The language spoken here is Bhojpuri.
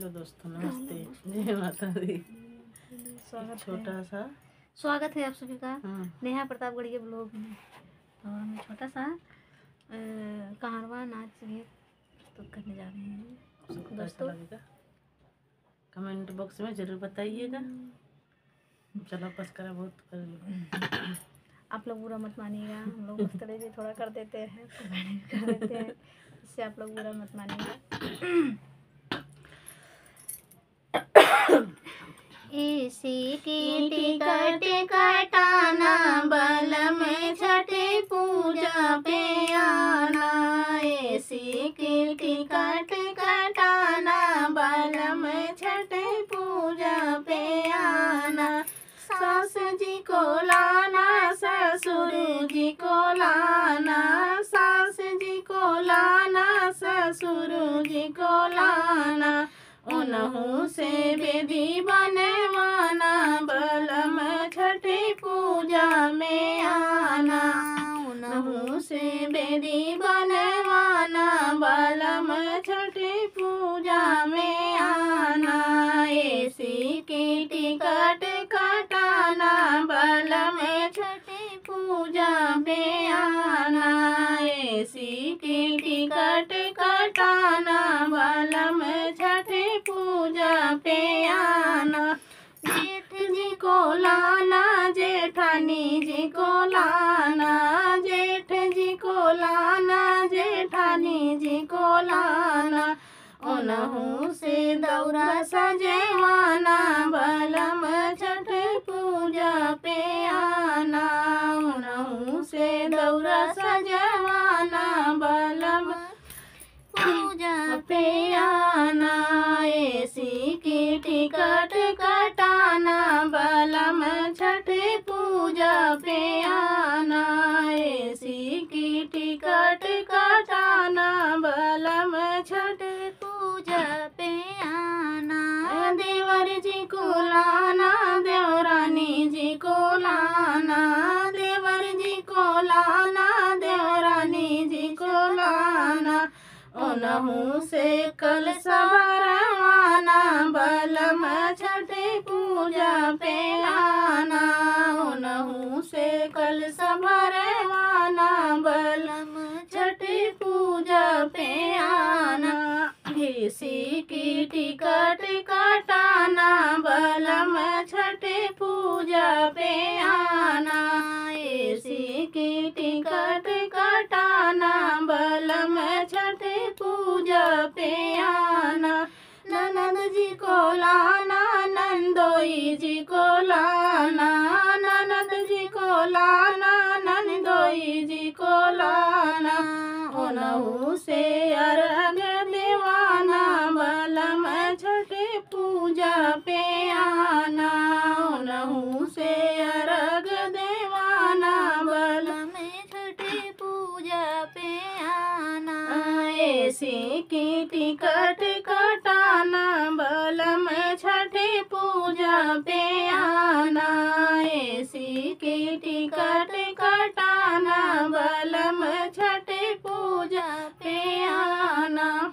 हेलो दोस्तों, नमस्ते, जय माता दी। स्वागत है आप सभी का नेहा प्रतापगढ़ के ब्लॉग में। और हम छोटा सा कहारवा नाच गीत प्रस्तुत करने जा रहे हैं। दोस्तों कमेंट बॉक्स में जरूर बताइएगा। चलो बस करा बहुत कर आप लोग बुरा मत मानिएगा, हम लोग उस तरह से थोड़ा कर देते हैं, कर देते हैं, इससे आप लोग बुरा मत मानिएगा। इसी की टिकट कटाना बल में छठी पूजा पे आना। इसी की टिकट कटाना बल में छठी पूजा पे आना। सास जी को लाना, ससुर जी को लाना, सास जी को लाना, ससुर जी को लाना। उन्हों से बेदी बनवाना बलम छठी पूजा में आना। उन्हों से बेदी बनवाना बलम छठी पूजा में आना। ऐसी की टिकट कटाना बलम छठी पूजा में आना। ऐसी की टिकट कटाना बलम छठी पूजा पे आना। जेठ जी को लाना, जेठानी जी को लाना, जेठ जी को लाना, जेठानी जी को लाना। उन्हों से दौरा सजवाना बलम छठी पूजा पे आना। उन्हों से दौरा सजवाना बलम पूजा पे आना। ऐसी की टिकट कटाना बलम छठी पूजा पे आना। ऐसी की टिकट कटाना बलम छठी पूजा पे आना। देवर जी को लाना, देवरानी जी को लाना, देवर जी को लाना, देवरानी जी को लाना। उन्हों से कल सवरवाना बलम छठी पूजा पे आना। उन्हों से कल सवरवाना बलम छठी पूजा पे आना। इसी की टिकट कटाना बलम छठी पूजा पे आना। इसी की टिकट कटाना बलम छठी पूजा पे आना। ननद जी को लाना, नंदोई जी को लाना, ननद जी को लाना, नंदोई जी को लाना। उन्हों से अर्घ देवाना बलम छठी पूजा पे आना। उन्हों से अर्घ देवाना बलम छठी पूजा पे आना। ऐसी की टिकट कटाना बलम छठी पूजा पे आना। ऐसी की टिकट कटाना बलम छठी पूजा पे आना।